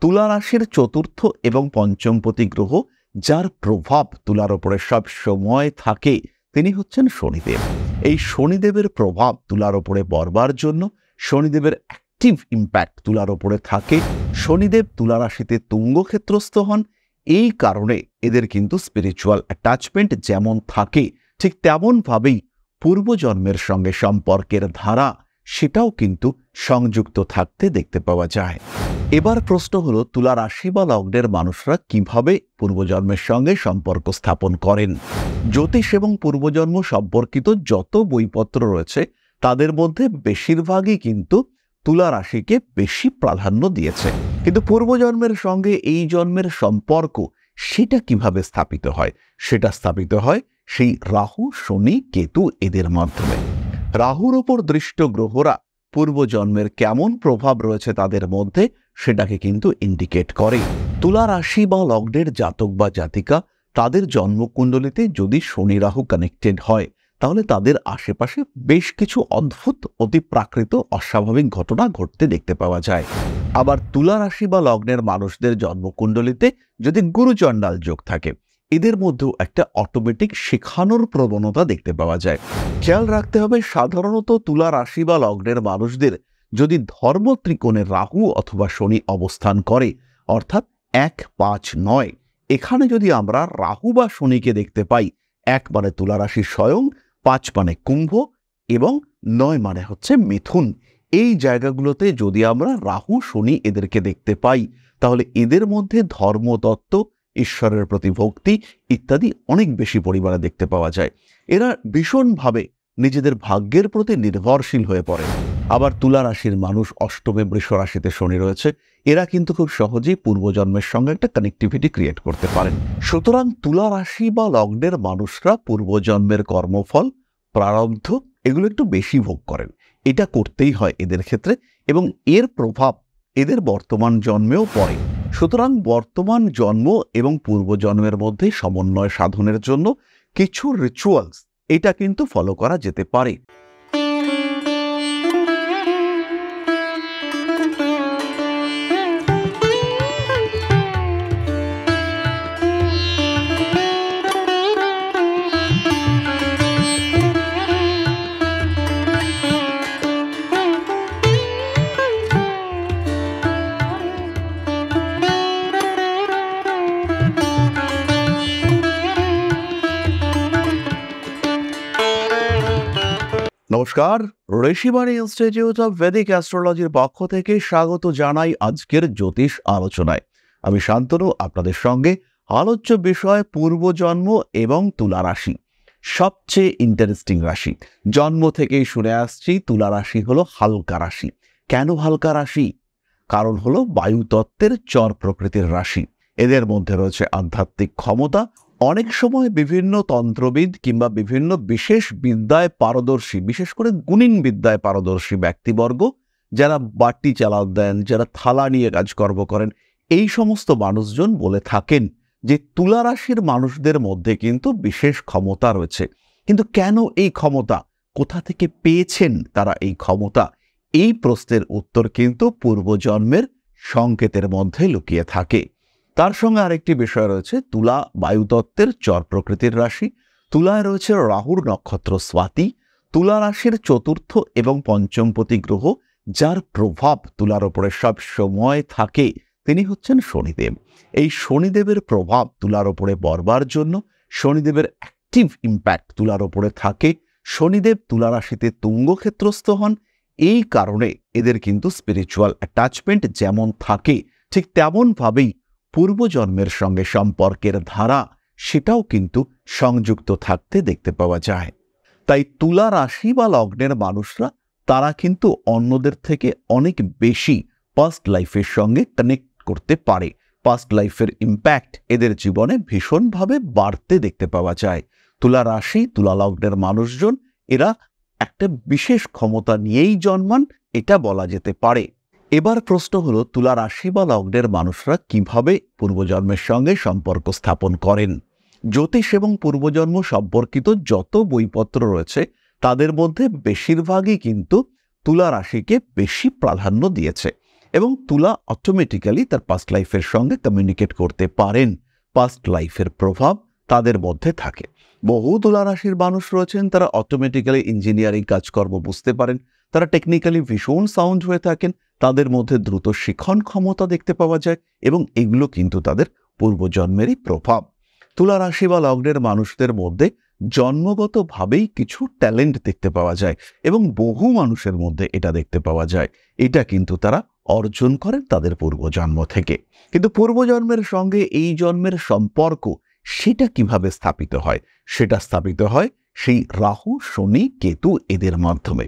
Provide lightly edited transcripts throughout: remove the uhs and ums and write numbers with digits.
তুলা রাশির চতুর্থ এবং পঞ্চমপতি গ্রহ যার প্রভাব তুলার উপরে সব সময় থাকে তিনি হচ্ছেন শনিদেব। এই শনিদেবের প্রভাব তুলার উপরে পড়বার জন্য শনিদেবের অ্যাক্টিভ ইম্প্যাক্ট তুলার উপরে থাকে। শনিদেব তুলা রাশিতে তুঙ্গ ক্ষেত্রস্থ হন। এই কারণে এদের কিন্তু স্পিরিচুয়াল অ্যাটাচমেন্ট যেমন থাকে ঠিক তেমনভাবেই পূর্বজন্মের সঙ্গে সম্পর্কের ধারা সেটাও কিন্তু সংযুক্ত থাকতে দেখতে পাওয়া যায়। এবার প্রশ্ন হলো, তুলা রাশি বা লগ্নের মানুষরা কিভাবে পূর্বজন্মের সঙ্গে সম্পর্ক স্থাপন করেন। জ্যোতিষ এবং পূর্বজন্ম সম্পর্কিত যত বইপত্র রয়েছে তাদের মধ্যে বেশিরভাগই কিন্তু তুলা রাশিকে বেশি প্রাধান্য দিয়েছে। কিন্তু পূর্বজন্মের সঙ্গে এই জন্মের সম্পর্ক সেটা কিভাবে স্থাপিত হয়, সেটা স্থাপিত হয় সেই রাহু, শনি, কেতু এদের মাধ্যমে। রাহুর ওপর দৃষ্ট গ্রহরা পূর্বজন্মের কেমন প্রভাব রয়েছে তাদের মধ্যে সেটাকে কিন্তু ইন্ডিকেট করে। তুলা রাশি বা লগ্নের জাতক বা জাতিকা তাদের জন্মকুণ্ডলিতে যদি শনি রাহু কানেক্টেড হয় তাহলে তাদের আশেপাশে বেশ কিছু অদ্ভুত অতিপ্রাকৃত অস্বাভাবিক ঘটনা ঘটতে দেখতে পাওয়া যায়। আবার তুলা রাশি বা লগ্নের মানুষদের জন্মকুণ্ডলিতে যদি গুরুচণ্ডাল যোগ থাকে এদের মধ্যেও একটা অটোমেটিক শেখানোর প্রবণতা দেখতে পাওয়া যায়। খেয়াল রাখতে হবে, সাধারণত তুলা রাশি বা লগ্নের মানুষদের যদি ধর্ম ত্রিকোণে রাহু অথবা শনি অবস্থান করে, অর্থাৎ 1, 5, 9, এখানে যদি আমরা রাহু বা শনিকে দেখতে পাই, 1 মানে তুলা রাশি স্বয়ং, 5 মানে কুম্ভ এবং 9 মানে হচ্ছে মিথুন, এই জায়গাগুলোতে যদি আমরা রাহু শনি এদেরকে দেখতে পাই তাহলে এদের মধ্যে ধর্মতত্ত্ব, ঈশ্বরের প্রতি ভক্তি ইত্যাদি অনেক বেশি পরিমাণে দেখতে পাওয়া যায়। এরা ভীষণভাবে নিজেদের ভাগ্যের প্রতি নির্ভরশীল হয়ে পড়ে। আবার তুলা রাশির মানুষ অষ্টমে বৃষ রাশিতে শনি রয়েছে, এরা কিন্তু খুব সহজেই পূর্বজন্মের সঙ্গে একটা কানেক্টিভিটি ক্রিয়েট করতে পারেন। সুতরাং তুলা রাশি বা লগ্নের মানুষরা পূর্বজন্মের কর্মফল, প্রারব্ধ এগুলো একটু বেশি ভোগ করেন। এটা করতেই হয় এদের ক্ষেত্রে এবং এর প্রভাব এদের বর্তমান জন্মেও পড়ে। সুতরাং বর্তমান জন্ম এবং পূর্বজন্মের মধ্যে সমন্বয় সাধনের জন্য কিছু রিচুয়ালস এটা কিন্তু ফলো করা যেতে পারে। নমস্কার, ঋষিবাণী ইনস্টিটিউট অফ ভেদিক অ্যাস্ট্রোলজির পক্ষ থেকে স্বাগত জানাই আজকের জ্যোতিষ আলোচনায়। আমি শান্তনু, আপনাদের সঙ্গে আলোচ্য বিষয় পূর্বজন্ম এবং তুলা রাশি। সবচেয়ে ইন্টারেস্টিং রাশি, জন্ম থেকেই শুনে আসছি তুলা রাশি হলো হালকা রাশি। কেন হালকা রাশি? কারণ হলো বায়ুতত্ত্বের চর প্রকৃতির রাশি। এদের মধ্যে রয়েছে আধ্যাত্মিক ক্ষমতা। অনেক সময় বিভিন্ন তন্ত্রবিদ কিংবা বিভিন্ন বিশেষ বিদ্যায় পারদর্শী, বিশেষ করে গুণিন বিদ্যায় পারদর্শী ব্যক্তিবর্গ যারা বাটি চালান দেন, যারা থালা নিয়ে কাজকর্ম করেন, এই সমস্ত মানুষজন বলে থাকেন যে তুলা রাশির মানুষদের মধ্যে কিন্তু বিশেষ ক্ষমতা রয়েছে। কিন্তু কেন এই ক্ষমতা, কোথা থেকে পেয়েছেন তারা এই ক্ষমতা, এই প্রশ্নের উত্তর কিন্তু পূর্বজন্মের সংকেতের মধ্যে লুকিয়ে থাকে। তার সঙ্গে আরেকটি বিষয় রয়েছে, তুলা বায়ুতত্ত্বের চর প্রকৃতির রাশি। তুলায় রয়েছে রাহুর নক্ষত্র স্বাতি। তুলা রাশির চতুর্থ এবং পঞ্চমপতি গ্রহ যার প্রভাব তুলার উপরে সব সময় থাকে তিনি হচ্ছেন শনিদেব। এই শনিদেবের প্রভাব তুলার উপরে পড়বার জন্য শনিদেবের অ্যাক্টিভ ইম্প্যাক্ট তুলার উপরে থাকে। শনিদেব তুলা রাশিতে তুঙ্গ ক্ষেত্রস্থ হন। এই কারণে এদের কিন্তু স্পিরিচুয়াল অ্যাটাচমেন্ট যেমন থাকে ঠিক তেমনভাবেই পূর্বজন্মের সঙ্গে সম্পর্কের ধারা সেটাও কিন্তু সংযুক্ত থাকতে দেখতে পাওয়া যায়। তাই তুলা রাশি বা লগ্নের মানুষরা তারা কিন্তু অন্যদের থেকে অনেক বেশি পাস্ট লাইফের সঙ্গে কানেক্ট করতে পারে। পাস্ট লাইফের ইম্প্যাক্ট এদের জীবনে ভীষণভাবে বাড়তে দেখতে পাওয়া যায়। তুলা রাশি, তুলা লগ্নের মানুষজন এরা একটা বিশেষ ক্ষমতা নিয়েই জন্মান, এটা বলা যেতে পারে। এবার প্রশ্ন হলো, তুলা রাশি বা লগ্নের মানুষরা কিভাবে পূর্বজন্মের সঙ্গে সম্পর্ক স্থাপন করেন। জ্যোতিষ এবং পূর্বজন্ম সম্পর্কিত যত বইপত্র রয়েছে তাদের মধ্যে বেশিরভাগই কিন্তু তুলা রাশিকে বেশি প্রাধান্য দিয়েছে। এবং তুলা অটোমেটিক্যালি তার পাস্ট লাইফের সঙ্গে কমিউনিকেট করতে পারেন। পাস্ট লাইফের প্রভাব তাদের মধ্যে থাকে। বহু তুলা রাশির মানুষ রয়েছেন, তারা অটোমেটিক্যালি ইঞ্জিনিয়ারিং কাজকর্ম বুঝতে পারেন, তারা টেকনিক্যালি ভীষণ সাউন্ড হয়ে থাকেন, তাদের মধ্যে দ্রুত শিখন ক্ষমতা দেখতে পাওয়া যায় এবং এগুলো কিন্তু তাদের পূর্বজন্মেরই প্রভাব। তুলা রাশি বা লগ্নের মানুষদের মধ্যে জন্মগতভাবেই কিছু ট্যালেন্ট দেখতে পাওয়া যায় এবং বহু মানুষের মধ্যে এটা দেখতে পাওয়া যায়। এটা কিন্তু তারা অর্জন করেন তাদের পূর্বজন্ম থেকে। কিন্তু পূর্বজন্মের সঙ্গে এই জন্মের সম্পর্ক সেটা কিভাবে স্থাপিত হয়? সেটা স্থাপিত হয় সেই রাহু, শনি, কেতু এদের মাধ্যমে।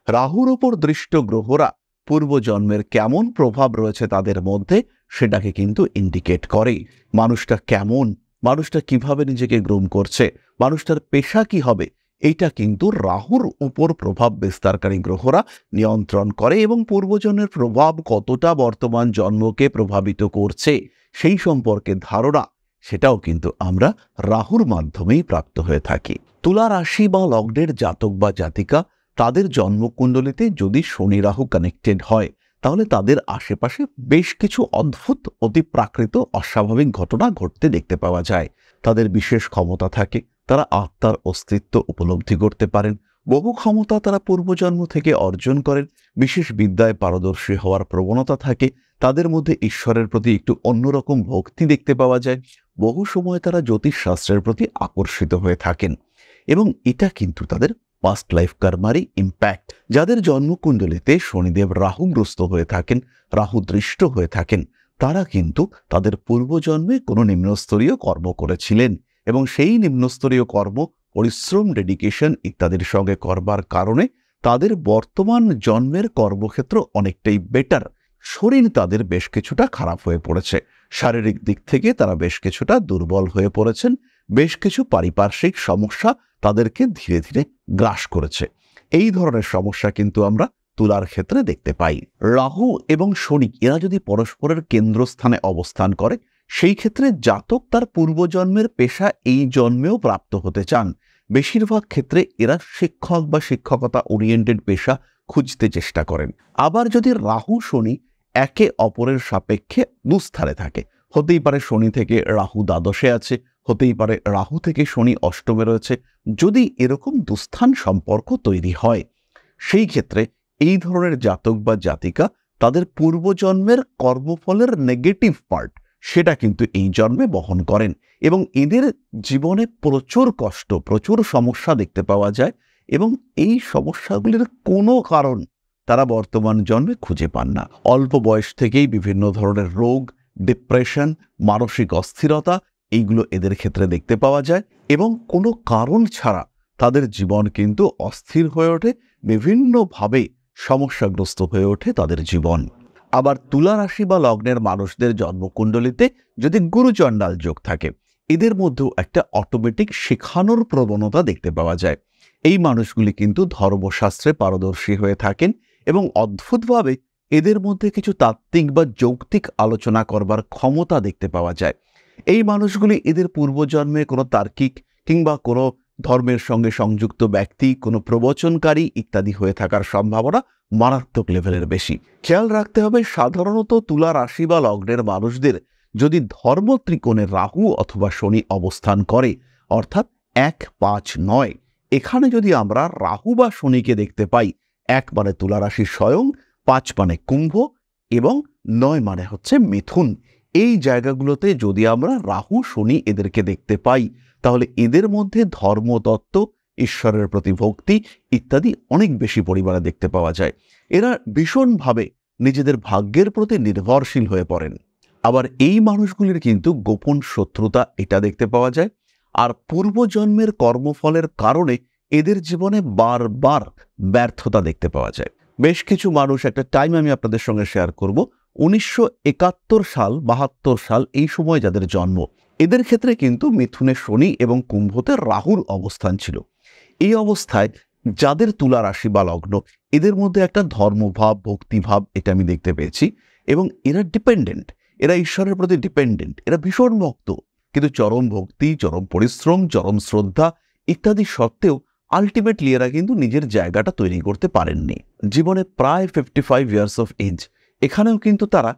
রাহুর উপর দৃষ্ট গ্রহরা পূর্বজন্মের কেমন প্রভাব রয়েছে তাদের মধ্যে সেটাকে কিন্তু ইন্ডিকেট করে। মানুষটা কেমন, মানুষটা কিভাবে নিজেকে গ্রুম করছে, মানুষটার পেশা কি হবে, এইটা কিন্তু রাহুর উপর প্রভাব বিস্তারকারী গ্রহরা নিয়ন্ত্রণ করে এবং পূর্বজন্মের প্রভাব কতটা বর্তমান জন্মকে প্রভাবিত করছে সেই সম্পর্কে ধারণা সেটাও কিন্তু আমরা রাহুর মাধ্যমেই প্রাপ্ত হয়ে থাকি। তুলা রাশি বা লগ্নের জাতক বা জাতিকা তাদের জন্মকুণ্ডলিতে যদি শনি রাহু কানেক্টেড হয় তাহলে তাদের আশেপাশে বেশ কিছু অদ্ভুত অতিপ্রাকৃত অস্বাভাবিক ঘটনা ঘটতে দেখতে পাওয়া যায়। তাদের বিশেষ ক্ষমতা থাকে, তারা আত্মার অস্তিত্ব উপলব্ধি করতে পারেন, বহু ক্ষমতা তারা পূর্বজন্ম থেকে অর্জন করেন, বিশেষ বিদ্যায় পারদর্শী হওয়ার প্রবণতা থাকে, তাদের মধ্যে ঈশ্বরের প্রতি একটু অন্যরকম ভক্তি দেখতে পাওয়া যায়, বহু সময় তারা জ্যোতিষশাস্ত্রের প্রতি আকর্ষিত হয়ে থাকেন এবং এটা কিন্তু তাদের পাস্ট লাইফ কর্মারই ইম্প্যাক্ট। যাদের জন্মকুণ্ডলিতে শনিদেব রাহুগ্রস্ত হয়ে থাকেন, রাহু দৃষ্ট হয়ে থাকেন, তারা কিন্তু তাদের পূর্বজন্মে কোনো নিম্নস্তরীয় কর্ম করেছিলেন এবং সেই নিম্নস্তরীয় কর্ম পরিশ্রম, ডেডিকেশন ইত্যাদির সঙ্গে করবার কারণে তাদের বর্তমান জন্মের কর্মক্ষেত্র অনেকটাই বেটার। শরীর তাদের বেশ কিছুটা খারাপ হয়ে পড়েছে, শারীরিক দিক থেকে তারা বেশ কিছুটা দুর্বল হয়ে পড়েছেন, বেশ কিছু পারিপার্শ্বিক সমস্যা তাদেরকে ধীরে ধীরে গ্রাস করেছে। এই ধরনের সমস্যা কিন্তু আমরা তুলার ক্ষেত্রে দেখতে পাই। রাহু এবং শনি এরা যদি পরস্পরের কেন্দ্রস্থানে অবস্থান করে সেই ক্ষেত্রে জাতক তার পূর্বজন্মের পেশা এই জন্মেও প্রাপ্ত হতে চান। বেশিরভাগ ক্ষেত্রে এরা শিক্ষক বা শিক্ষকতা ওরিয়েন্টেড পেশা খুঁজতে চেষ্টা করেন। আবার যদি রাহু শনি একে অপরের সাপেক্ষে দুস্থানে থাকে, হতেই পারে শনি থেকে রাহু দ্বাদশে আছে, হতেই পারে রাহু থেকে শনি অষ্টমে রয়েছে, যদি এরকম দুস্থান সম্পর্ক তৈরি হয় সেই ক্ষেত্রে এই ধরনের জাতক বা জাতিকা তাদের পূর্বজন্মের কর্মফলের নেগেটিভ পার্ট সেটা কিন্তু এই জন্মে বহন করেন এবং এদের জীবনে প্রচুর কষ্ট, প্রচুর সমস্যা দেখতে পাওয়া যায় এবং এই সমস্যাগুলির কোনো কারণ তারা বর্তমান জন্মে খুঁজে পান না। অল্প বয়স থেকেই বিভিন্ন ধরনের রোগ, ডিপ্রেশন, মানসিক অস্থিরতা এইগুলো এদের ক্ষেত্রে দেখতে পাওয়া যায় এবং কোনো কারণ ছাড়া তাদের জীবন কিন্তু অস্থির হয়ে ওঠে, বিভিন্নভাবে সমস্যাগ্রস্ত হয়ে ওঠে তাদের জীবন। আবার তুলা রাশি বা লগ্নের মানুষদের জন্মকুণ্ডলিতে যদি গুরুচণ্ডাল যোগ থাকে এদের মধ্যেও একটা অটোমেটিক শেখানোর প্রবণতা দেখতে পাওয়া যায়। এই মানুষগুলি কিন্তু ধর্মশাস্ত্রে পারদর্শী হয়ে থাকেন এবং অদ্ভুতভাবে এদের মধ্যে কিছু তাত্ত্বিক বা যৌক্তিক আলোচনা করবার ক্ষমতা দেখতে পাওয়া যায়। এই মানুষগুলি এদের পূর্বজন্মে কোনো তার্কিক কিংবা কোনো ধর্মের সঙ্গে সংযুক্ত ব্যক্তি, কোনো প্রবচনকারী ইত্যাদি হয়ে থাকার সম্ভাবনা মারাত্মক লেভেলের বেশি। খেয়াল রাখতে হবে সাধারণত তুলা রাশি বা লগ্নের মানুষদের যদি ধর্ম ত্রিকোণে রাহু অথবা শনি অবস্থান করে, অর্থাৎ 1, 5, 9, এখানে যদি আমরা রাহু বা শনিকে দেখতে পাই, 1 মানে তুলা রাশি স্বয়ং, 5 মানে কুম্ভ এবং 9 মানে হচ্ছে মিথুন, এই জায়গাগুলোতে যদি আমরা রাহু শনি এদেরকে দেখতে পাই তাহলে এদের মধ্যে ধর্মতত্ত্ব, ঈশ্বরের প্রতি ভক্তি ইত্যাদি অনেক বেশি পরিমাণে দেখতে পাওয়া যায়। এরা ভীষণভাবে নিজেদের ভাগ্যের প্রতি নির্ভরশীল হয়ে পড়েন। আবার এই মানুষগুলির কিন্তু গোপন শত্রুতা এটা দেখতে পাওয়া যায়। আর পূর্বজন্মের কর্মফলের কারণে এদের জীবনে বারবার ব্যর্থতা দেখতে পাওয়া যায়। বেশ কিছু মানুষ, একটা টাইম আমি আপনাদের সঙ্গে শেয়ার করব, 1971 সাল, 72 সাল এই সময় যাদের জন্ম এদের ক্ষেত্রে কিন্তু মিথুনে শনি এবং কুম্ভতে রাহুর অবস্থান ছিল। এই অবস্থায় যাদের তুলা রাশি বা লগ্ন এদের মধ্যে একটা ধর্মভাব, ভক্তিভাব এটা আমি দেখতে পেয়েছি এবং এরা ডিপেন্ডেন্ট, এরা ঈশ্বরের প্রতি ডিপেন্ডেন্ট, এরা ভীষণ ভক্ত, কিন্তু চরম ভক্তি, চরম পরিশ্রম, চরম শ্রদ্ধা ইত্যাদি সত্ত্বেও আলটিমেটলি এরা কিন্তু নিজের জায়গাটা তৈরি করতে পারেননি। জীবনে প্রায় 55 ইয়ার্স অফ এজ এখানেও কিন্তু তারা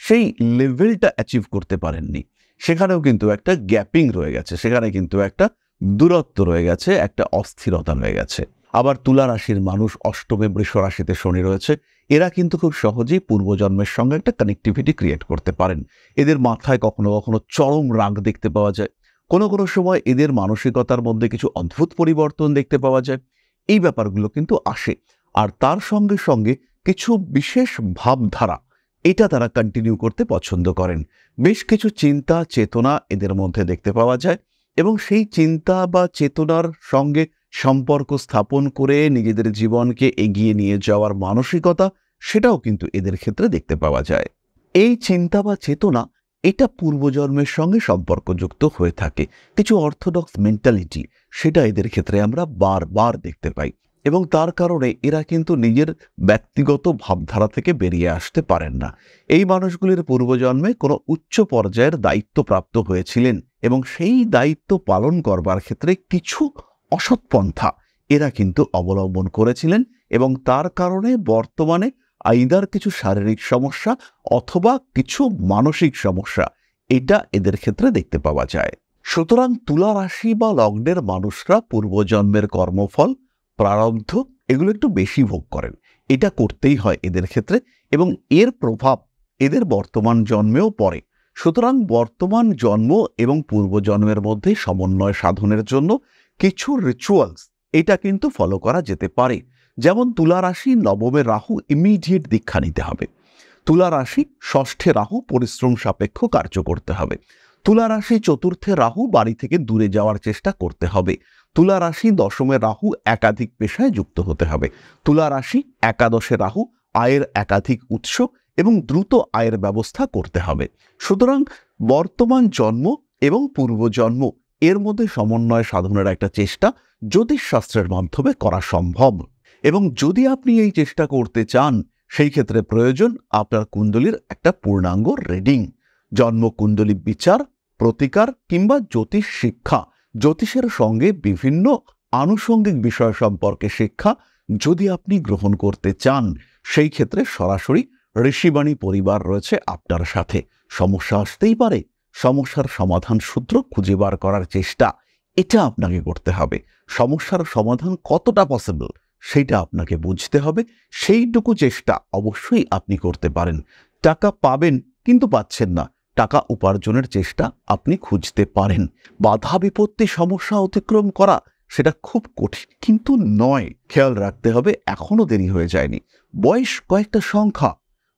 সেই লেভেলটা অ্যাচিভ করতে পারেননি। সেখানেও কিন্তু একটা গ্যাপিং রয়ে গেছে, সেখানে কিন্তু একটা দূরত্ব রয়ে গেছে, একটা অস্থিরতা রয়ে গেছে। আবার তুলা রাশির মানুষ অষ্টমে বৃষ রাশিতে শনি রয়েছে, এরা কিন্তু খুব সহজেই পূর্বজন্মের সঙ্গে একটা কানেক্টিভিটি ক্রিয়েট করতে পারেন। এদের মাথায় কখনো কখনো চরম রাগ দেখতে পাওয়া যায়, কোনো কোনো সময় এদের মানসিকতার মধ্যে কিছু অদ্ভুত পরিবর্তন দেখতে পাওয়া যায়। এই ব্যাপারগুলো কিন্তু আসে। আর তার সঙ্গে সঙ্গে কিছু বিশেষ ভাবধারা, এটা তারা কন্টিনিউ করতে পছন্দ করেন। বেশ কিছু চিন্তা চেতনা এদের মধ্যে দেখতে পাওয়া যায়, এবং সেই চিন্তা বা চেতনার সঙ্গে সম্পর্ক স্থাপন করে নিজেদের জীবনকে এগিয়ে নিয়ে যাওয়ার মানসিকতা, সেটাও কিন্তু এদের ক্ষেত্রে দেখতে পাওয়া যায়। এই চিন্তা বা চেতনা এটা পূর্বজন্মের সঙ্গে সম্পর্কযুক্ত হয়ে থাকে। কিছু অর্থোডক্স মেন্টালিটি, সেটা এদের ক্ষেত্রে আমরা বারবার দেখতে পাই, এবং তার কারণে এরা কিন্তু নিজের ব্যক্তিগত ভাবধারা থেকে বেরিয়ে আসতে পারেন না। এই মানুষগুলির পূর্বজন্মে কোনো উচ্চ পর্যায়ের দায়িত্বপ্রাপ্ত হয়েছিলেন, এবং সেই দায়িত্ব পালন করবার ক্ষেত্রে কিছু অসৎ পন্থা এরা কিন্তু অবলম্বন করেছিলেন, এবং তার কারণে বর্তমানে আইদার কিছু শারীরিক সমস্যা অথবা কিছু মানসিক সমস্যা, এটা এদের ক্ষেত্রে দেখতে পাওয়া যায়। সুতরাং তুলা রাশি বা লগ্নের মানুষরা পূর্বজন্মের কর্মফল, প্রারব্ধ, এগুলো একটু বেশি ভোগ করেন। এটা করতেই হয় এদের ক্ষেত্রে, এবং এর প্রভাব এদের বর্তমান জন্মেও পড়ে। সুতরাং বর্তমান জন্ম এবং পূর্বজন্মের মধ্যে সমন্বয় সাধনের জন্য কিছু রিচুয়ালস এটা কিন্তু ফলো করা যেতে পারে। যেমন তুলা রাশি নবমে রাহু, ইমিডিয়েট দীক্ষা নিতে হবে। তুলা রাশি ষষ্ঠে রাহু, পরিশ্রম সাপেক্ষ কার্য করতে হবে। তুলা রাশি চতুর্থে রাহু, বাড়ি থেকে দূরে যাওয়ার চেষ্টা করতে হবে। তুলা রাশি দশমে রাহু, একাধিক পেশায় যুক্ত হতে হবে। তুলা রাশি একাদশে রাহু, আয়ের একাধিক উৎস এবং দ্রুত আয়ের ব্যবস্থা করতে হবে। সুতরাং বর্তমান জন্ম এবং পূর্বজন্ম এর মধ্যে সমন্বয় সাধনের একটা চেষ্টা জ্যোতিষশাস্ত্রের মাধ্যমে করা সম্ভব, এবং যদি আপনি এই চেষ্টা করতে চান, সেই ক্ষেত্রে প্রয়োজন আপনার কুণ্ডলীর একটা পূর্ণাঙ্গ রিডিং। জন্মকুণ্ডলী বিচার, প্রতিকার কিংবা জ্যোতিষ শিক্ষা, জ্যোতিষের সঙ্গে বিভিন্ন আনুষঙ্গিক বিষয় সম্পর্কে শিক্ষা যদি আপনি গ্রহণ করতে চান, সেই ক্ষেত্রে সরাসরি ঋষিবাণী পরিবার রয়েছে আপনার সাথে। সমস্যা আসতেই পারে, সমস্যার সমাধান সূত্র খুঁজে বার করার চেষ্টা এটা আপনাকে করতে হবে। সমস্যার সমাধান কতটা পসিবল সেইটা আপনাকে বুঝতে হবে, সেইটুকু চেষ্টা অবশ্যই আপনি করতে পারেন। টাকা পাবেন কিন্তু পাচ্ছেন না, টাকা উপার্জনের চেষ্টা আপনি খুঁজতে পারেন। বাধা বিপত্তি সমস্যা অতিক্রম করা সেটা খুব কঠিন কিন্তু নয়। খেয়াল রাখতে হবে এখনো দেরি হয়ে যায়নি। বয়স কয়েকটা সংখ্যা,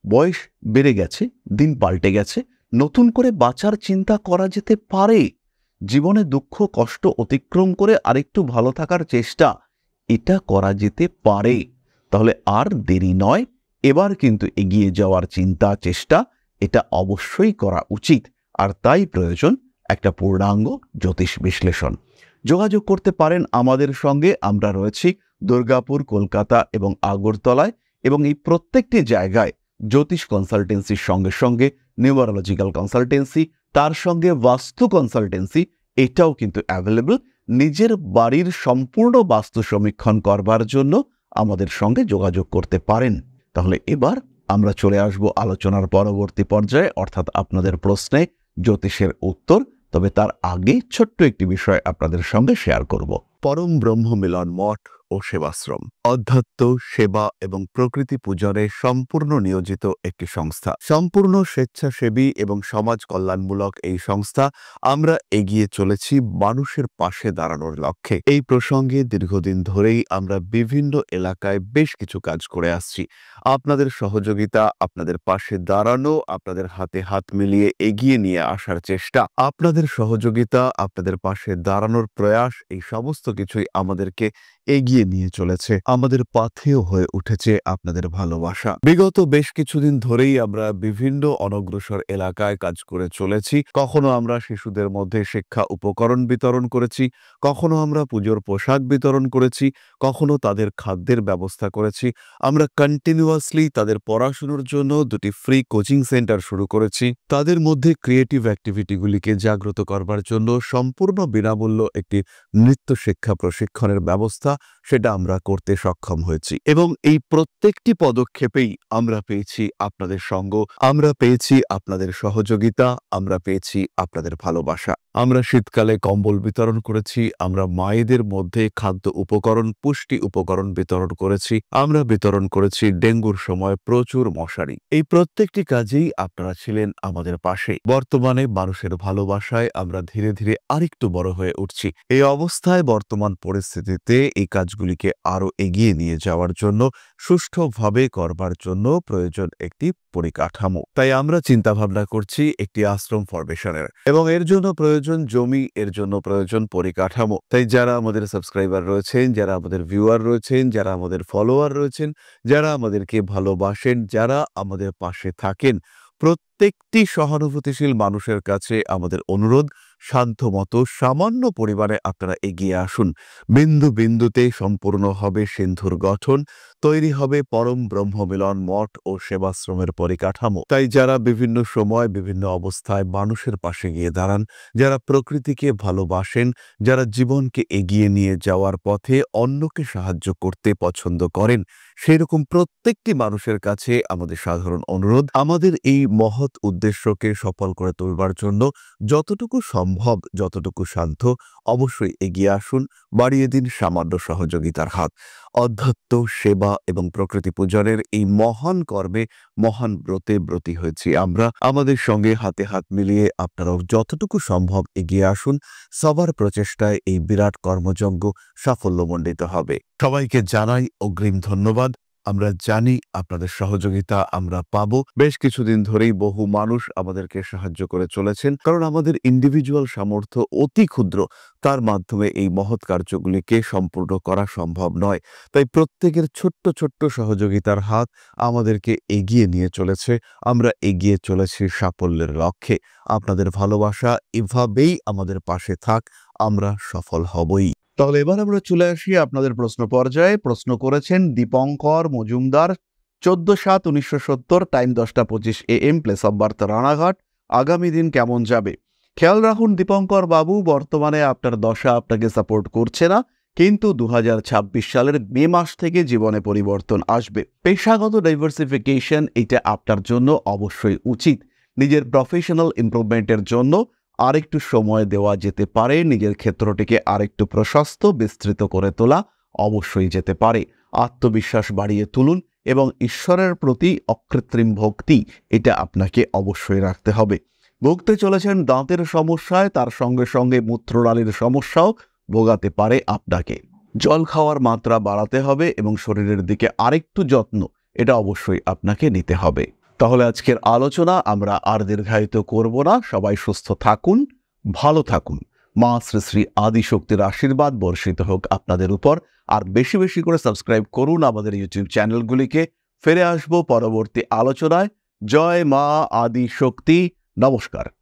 বয়স বেড়ে গেছে, দিন পাল্টে গেছে, নতুন করে বাঁচার চিন্তা করা যেতে পারে। জীবনে দুঃখ কষ্ট অতিক্রম করে আরেকটু ভালো থাকার চেষ্টা এটা করা যেতে পারে। তাহলে আর দেরি নয়, এবার কিন্তু এগিয়ে যাওয়ার চিন্তা চেষ্টা এটা অবশ্যই করা উচিত। আর তাই প্রয়োজন একটা পূর্ণাঙ্গ জ্যোতিষ বিশ্লেষণ। যোগাযোগ করতে পারেন আমাদের সঙ্গে। আমরা রয়েছি দুর্গাপুর, কলকাতা এবং আগরতলায়, এবং এই প্রত্যেকটি জায়গায় জ্যোতিষ কনসালটেন্সির সঙ্গে সঙ্গে নিউমারোলজিক্যাল কনসালটেন্সি, তার সঙ্গে বাস্তু কনসালটেন্সি এটাও কিন্তু অ্যাভেলেবল। নিজের বাড়ির সম্পূর্ণ বাস্তু সমীক্ষণ করবার জন্য আমাদের সঙ্গে যোগাযোগ করতে পারেন। তাহলে এবার আমরা চলে আসব আলোচনার পরবর্তী পর্যায়ে, অর্থাৎ আপনাদের প্রশ্নে জ্যোতিষের উত্তর। তবে তার আগে ছোট্ট একটি বিষয় আপনাদের সঙ্গে শেয়ার করব। পরম ব্রহ্ম মিলন মঠ ও সেবাশ্রম অধ্যাত্ম, সেবা এবং প্রকৃতি পূজনে সম্পূর্ণ নিয়োজিত একটি সংস্থা। সম্পূর্ণ স্বেচ্ছাসেবী এবং সমাজ কল্যাণমূলক এই সংস্থা আমরা এগিয়ে চলেছি মানুষের পাশে দাঁড়ানোর লক্ষ্যে। এই প্রসঙ্গে দীর্ঘদিন ধরেই আমরা বিভিন্ন এলাকায় বেশ কিছু কাজ করে আসছি। আপনাদের সহযোগিতা, আপনাদের পাশে দাঁড়ানো, আপনাদের হাতে হাত মিলিয়ে এগিয়ে নিয়ে আসার চেষ্টা, আপনাদের সহযোগিতা, আপনাদের পাশে দাঁড়ানোর প্রয়াস, এই সমস্ত কিছুই আমাদেরকে এগিয়ে নিয়ে চলেছে। আমাদের পাথেয় হয়ে উঠেছে আপনাদের ভালোবাসা। বিগত বেশ কিছুদিন ধরেই আমরা বিভিন্ন অনগ্রসর এলাকায় কাজ করে চলেছি। কখনো আমরা শিশুদের মধ্যে শিক্ষা উপকরণ বিতরণ করেছি, কখনো আমরা পুজোর পোশাক বিতরণ করেছি, কখনো তাদের খাদ্যের ব্যবস্থা করেছি। আমরা কন্টিনিউয়াসলি তাদের পড়াশোনার জন্য 2টি ফ্রি কোচিং সেন্টার শুরু করেছি। তাদের মধ্যে ক্রিয়েটিভ অ্যাক্টিভিটিগুলিকে জাগ্রত করবার জন্য সম্পূর্ণ বিনামূল্য একটি নৃত্য শিক্ষা প্রশিক্ষণের ব্যবস্থা সেটা আমরা করতে সক্ষম হয়েছি এবং এই প্রত্যেকটি পদক্ষেপেই আমরা পেয়েছি আপনাদের সঙ্গ, আমরা পেয়েছি আপনাদের সহযোগিতা, আমরা পেয়েছি আপনাদের ভালোবাসা। আমরা শীতকালে কম্বল বিতরণ করেছি, আমরা মায়েদের মধ্যে খাদ্য উপকরণ, পুষ্টি উপকরণ বিতরণ করেছি, আমরা বিতরণ করেছি ডেঙ্গুর সময় প্রচুর মশারি। এই প্রত্যেকটি কাজেই আপনারা ছিলেন আমাদের পাশে। বর্তমানে মানুষের ভালোবাসায় আমরা ধীরে ধীরে আরেকটু বড় হয়ে উঠছি। এই অবস্থায় বর্তমান পরিস্থিতিতে এই কাজগুলিকে আরো এগিয়ে নিয়ে যাওয়ার জন্য, সুষ্ঠুভাবে করবার জন্য প্রয়োজন একটি পরিকাঠামো। তাই আমরা চিন্তা ভাবনা করছি একটি আশ্রম ফরমেশনের, এবং এর জন্য প্রয়োজন জমি, এর জন্য প্রয়োজন পরিকাঠামো। তাই যারা আমাদের সাবস্ক্রাইবার রয়েছেন, যারা আমাদের ভিউয়ার রয়েছেন, যারা আমাদের ফলোয়ার রয়েছেন, যারা আমাদেরকে ভালোবাসেন, যারা আমাদের পাশে থাকেন, প্রত্যেকটি সহানুভূতিশীল মানুষের কাছে আমাদের অনুরোধ, সাধ্যমতো সামান্য পরিমাণে আপনারা এগিয়ে আসুন। বিন্দু বিন্দুতে সম্পূর্ণ হবে সিন্ধুর গঠন, তৈরি হবে পরম ব্রহ্মমিলন মঠ ও সেবাশ্রমের পরিকাঠামো। তাই যারা বিভিন্ন সময় বিভিন্ন অবস্থায় মানুষের পাশে গিয়ে দাঁড়ান, যারা প্রকৃতিকে ভালোবাসেন, যারা জীবনকে এগিয়ে নিয়ে যাওয়ার পথে অন্যকে সাহায্য করতে পছন্দ করেন, সেরকম প্রত্যেকটি মানুষের কাছে আমাদের সাধারণ অনুরোধ, আমাদের এই মহৎ উদ্দেশ্যকে সফল করে তুলবার জন্য যতটুকু সম্ভব, যতটুকু সাধ্য অবশ্যই এগিয়ে আসুন, বাড়িয়ে দিন সামান্য সহযোগিতার হাত। অধ্যাত্ম, সেবা এবং প্রকৃতি পূজনের এই মহান কর্মে, মহান ব্রতে ব্রতী হয়েছি আমরা। আমাদের সঙ্গে হাতে হাত মিলিয়ে আপনারাও যতটুকু সম্ভব এগিয়ে আসুন। সবার প্রচেষ্টায় এই বিরাট কর্মযজ্ঞ সাফল্যমণ্ডিত হবে। সবাইকে জানাই অগ্রিম ধন্যবাদ। আমরা জানি আপনাদের সহযোগিতা আমরা পাবো। বেশ কিছুদিন ধরেই বহু মানুষ আমাদেরকে সাহায্য করে চলেছেন, কারণ আমাদের ইন্ডিভিজুয়াল সামর্থ্য অতি ক্ষুদ্র, তার মাধ্যমে এই মহৎ কার্যগুলিকে সম্পূর্ণ করা সম্ভব নয়। তাই প্রত্যেকের ছোট্ট ছোট্ট সহযোগিতার হাত আমাদেরকে এগিয়ে নিয়ে চলেছে। আমরা এগিয়ে চলেছি সাফল্যের লক্ষ্যে। আপনাদের ভালোবাসা এভাবেই আমাদের পাশে থাক, আমরা সফল হবই। তাহলে এবার আমরা চলে আসি আপনাদের প্রশ্ন পর্যায়ে। প্রশ্ন করেছেন Dipankar Majumdar, 14/7/1970, time 10:25 AM, place of birth Ranaghat. আগামী দিন কেমন যাবে? খেয়াল রাখুন দীপঙ্কর বাবু, বর্তমানে আপনার দশা আপনাকে সাপোর্ট করছে না, কিন্তু 2026 সালের মে মাস থেকে জীবনে পরিবর্তন আসবে। পেশাগত ডাইভার্সিফিকেশন এটা আপনার জন্য অবশ্যই উচিত। নিজের প্রফেশনাল ইমপ্রুভমেন্টের জন্য আরেকটু সময় দেওয়া যেতে পারে। নিজের ক্ষেত্রটিকে আরেকটু প্রশস্ত, বিস্তৃত করে তোলা অবশ্যই যেতে পারে। আত্মবিশ্বাস বাড়িয়ে তুলুন এবং ঈশ্বরের প্রতি অকৃত্রিম ভক্তি এটা আপনাকে অবশ্যই রাখতে হবে। ভুগতে চলেছেন দাঁতের সমস্যায়, তার সঙ্গে সঙ্গে মূত্রনালীর সমস্যাও ভোগাতে পারে আপনাকে। জল খাওয়ার মাত্রা বাড়াতে হবে এবং শরীরের দিকে আরেকটু যত্ন এটা অবশ্যই আপনাকে নিতে হবে। তাহলে আজকের আলোচনা আমরা আর দীর্ঘায়িত করব না। সবাই সুস্থ থাকুন, ভালো থাকুন। মা শ্রী শ্রী আদিশক্তির আশীর্বাদ বর্ষিত হোক আপনাদের উপর। আর বেশি বেশি করে সাবস্ক্রাইব করুন আমাদের ইউটিউব চ্যানেলগুলিকে। ফিরে আসবো পরবর্তী আলোচনায়। জয় মা আদিশক্তি। নমস্কার।